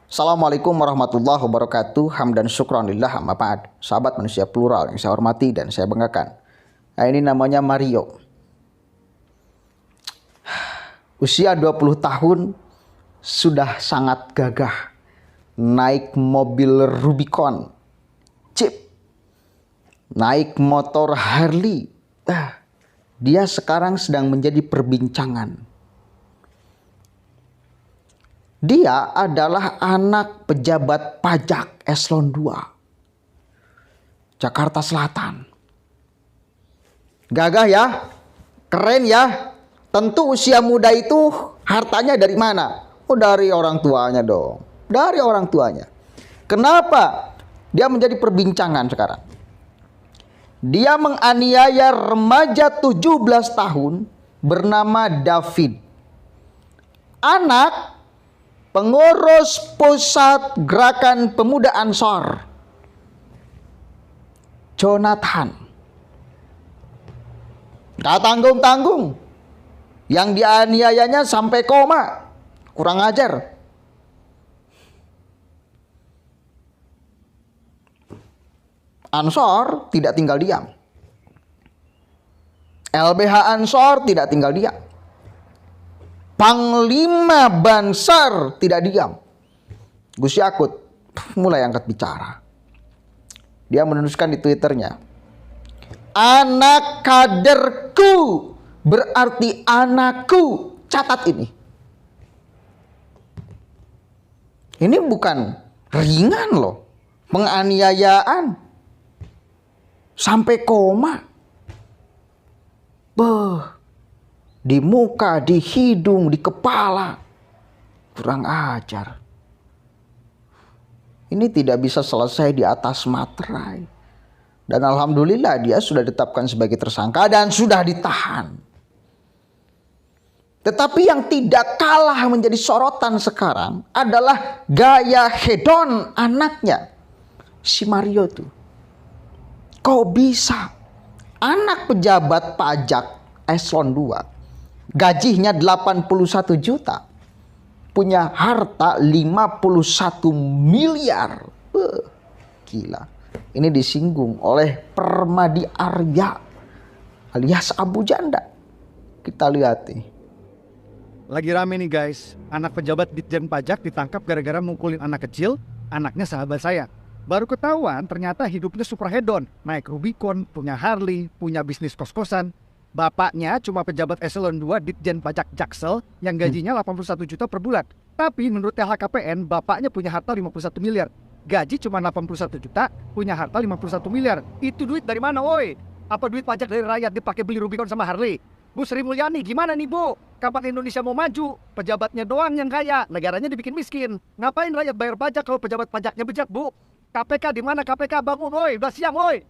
Assalamualaikum warahmatullahi wabarakatuh. Hamdan syukran lillah amma ba'd. Sahabat manusia plural yang saya hormati dan saya banggakan. Nah, ini namanya Mario. Usia 20 tahun sudah sangat gagah. Naik mobil Rubicon Jeep. Naik motor Harley. Dia sekarang sedang menjadi perbincangan. Dia adalah anak pejabat pajak eselon 2 Jakarta Selatan. Gagah ya, keren ya. Tentu usia muda itu hartanya dari mana? Oh, dari orang tuanya dong. Dari orang tuanya. Kenapa dia menjadi perbincangan sekarang? Dia menganiaya remaja 17 tahun bernama David. Anak pengurus pusat gerakan pemuda Ansor, Jonathan. Gak tanggung-tanggung. Yang dianiayanya sampai koma. Kurang ajar. Ansor tidak tinggal diam. LBH Ansor tidak tinggal diam. Panglima Bansar tidak diam. Gus Yakut mulai angkat bicara. Dia menuliskan di Twitternya, anak kaderku berarti anakku. Catat ini. Ini bukan ringan loh. Penganiayaan sampai koma. Di muka, di hidung, di kepala. Kurang ajar. Ini tidak bisa selesai di atas materai. Dan alhamdulillah dia sudah ditetapkan sebagai tersangka dan sudah ditahan. Tetapi yang tidak kalah menjadi sorotan sekarang adalah gaya hedon anaknya. Si Mario tuh. Kok bisa anak pejabat pajak eselon 2 gajinya 81 juta, punya harta 51 miliar. Gila. Ini disinggung oleh Permadi Arya alias Abu Janda. Kita lihat nih. Lagi rame nih guys, anak pejabat Ditjen Pajak ditangkap gara-gara mukulin anak kecil, anaknya sahabat saya. Baru ketahuan ternyata hidupnya super hedon, naik Rubicon, punya Harley, punya bisnis kos-kosan. Bapaknya cuma pejabat eselon 2 Ditjen Pajak Jaksel yang gajinya 81 juta per bulan. Tapi menurut LHKPN, bapaknya punya harta 51 miliar. Gaji cuma 81 juta, punya harta 51 miliar. Itu duit dari mana woi? Apa duit pajak dari rakyat dipakai beli Rubicon sama Harley? Bu Sri Mulyani, gimana nih bu? Kapan Indonesia mau maju? Pejabatnya doang yang kaya, negaranya dibikin miskin. Ngapain rakyat bayar pajak kalau pejabat pajaknya bejat bu? KPK di mana? KPK bangun woi, udah siang woi.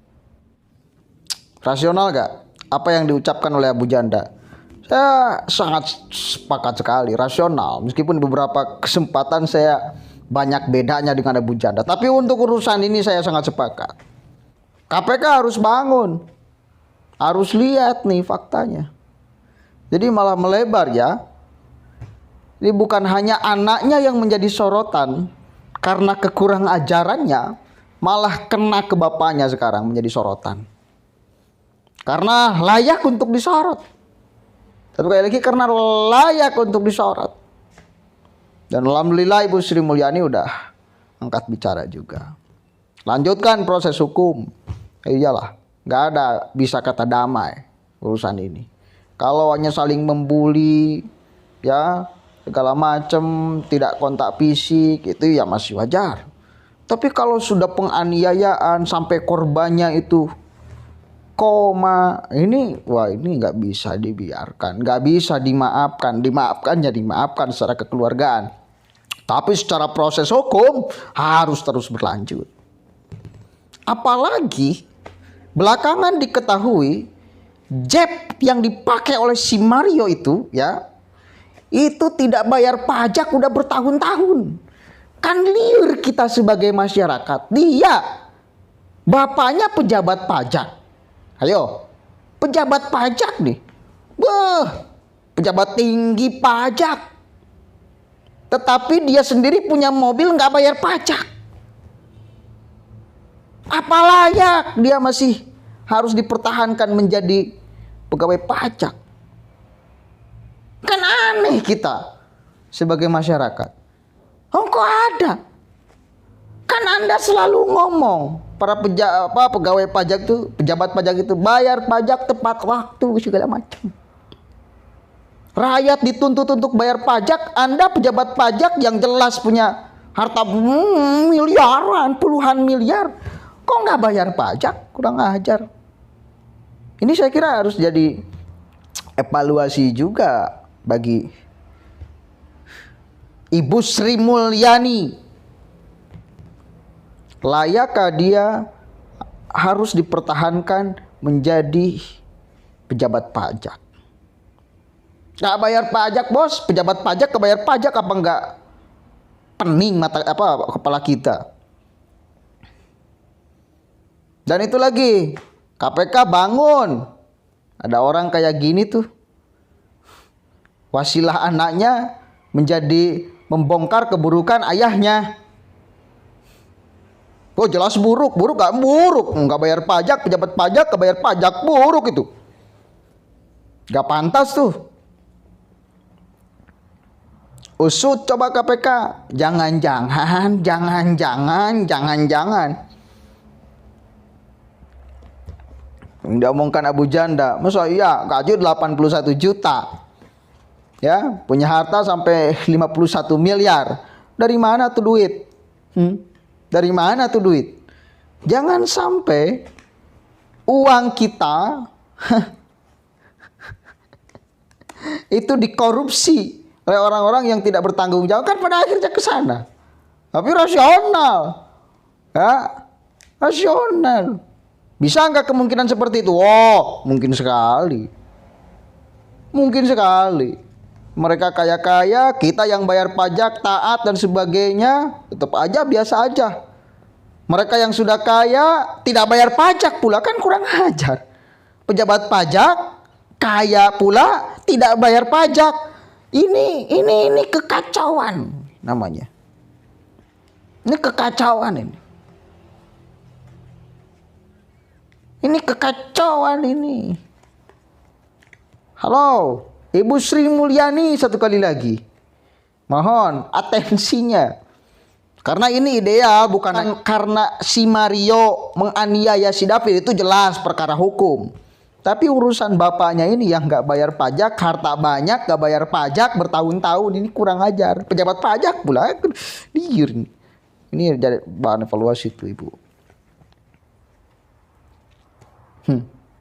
Rasional gak apa yang diucapkan oleh Abu Janda? Saya sangat sepakat sekali, rasional. Meskipun beberapa kesempatan saya banyak bedanya dengan Abu Janda, tapi untuk urusan ini saya sangat sepakat. KPK harus bangun, harus lihat nih faktanya. Jadi malah melebar ya. Ini bukan hanya anaknya yang menjadi sorotan karena kekurang ajarannya, malah kena ke bapaknya sekarang menjadi sorotan. Karena layak untuk disorot. Satu kali lagi, karena layak untuk disorot. Dan alhamdulillah Ibu Sri Mulyani udah angkat bicara juga. Lanjutkan proses hukum. Iyalah, gak ada bisa kata damai urusan ini. Kalau hanya saling membuli, ya segala macam, tidak kontak fisik, itu ya masih wajar. Tapi kalau sudah penganiayaan sampai korbannya itu koma, ini wah, ini nggak bisa dibiarkan, nggak bisa dimaafkan. Dimaafkan ya dimaafkan secara kekeluargaan, tapi secara proses hukum harus terus berlanjut. Apalagi belakangan diketahui Jeep yang dipakai oleh si Mario itu ya, itu tidak bayar pajak udah bertahun-tahun. Kan liar kita sebagai masyarakat. Dia bapaknya pejabat pajak. Ayo, pejabat pajak nih. Pejabat tinggi pajak. tetapi dia sendiri punya mobil nggak bayar pajak. Apa layak dia masih harus dipertahankan menjadi pegawai pajak? Kan aneh kita sebagai masyarakat. Oh, kok ada? Kan Anda selalu ngomong para pegawai pajak itu, pejabat pajak itu bayar pajak tepat waktu segala macam. Rakyat dituntut untuk bayar pajak, Anda pejabat pajak yang jelas punya harta miliaran, puluhan miliar, kok nggak bayar pajak? Kurang ajar. Ini saya kira harus jadi evaluasi juga bagi Ibu Sri Mulyani. Layakkah dia harus dipertahankan menjadi pejabat pajak? Nggak bayar pajak, bos. Pejabat pajak kebayar pajak apa enggak? Pening mata kepala kita. Dan itu lagi, KPK bangun. Ada orang kayak gini tuh. Wasilah anaknya menjadi membongkar keburukan ayahnya. Oh, jelas buruk gak buruk. Nggak bayar pajak, pejabat pajak kebayar pajak, buruk itu. Gak pantas tuh. Usut coba KPK. Jangan-jangan. Yang diomongkan Abu Janda, masa iya gaji 81 juta. Ya, punya harta sampai 51 miliar. Dari mana tuh duit? Dari mana tuh duit? Jangan sampai uang kita itu dikorupsi oleh orang-orang yang tidak bertanggung jawab, kan pada akhirnya ke sana. Tapi rasional. Ya, rasional. Bisa nggak kemungkinan seperti itu? Oh, mungkin sekali. Mungkin sekali. Mereka kaya-kaya, kita yang bayar pajak, taat dan sebagainya, tetap aja biasa aja. Mereka yang sudah kaya tidak bayar pajak pula, kan kurang ajar. Pejabat pajak kaya pula tidak bayar pajak. Ini kekacauan namanya. Ini kekacauan ini. Ini kekacauan ini. Halo, Ibu Sri Mulyani, satu kali lagi. Mohon atensinya. Karena ini ideal, bukan karena si Mario menganiaya si David, itu jelas perkara hukum. Tapi urusan bapaknya ini yang nggak bayar pajak, harta banyak, nggak bayar pajak bertahun-tahun, ini kurang ajar. Pejabat pajak pula, liar. Ini jadi bahan evaluasi tuh Ibu.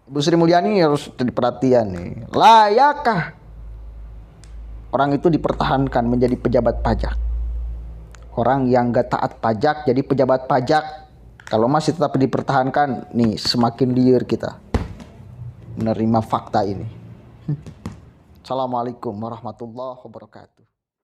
Ibu Sri Mulyani harus jadi perhatian nih. Layakkah orang itu dipertahankan menjadi pejabat pajak? Orang yang gak taat pajak jadi pejabat pajak, kalau masih tetap dipertahankan, nih semakin liar kita menerima fakta ini. Assalamualaikum warahmatullahi wabarakatuh.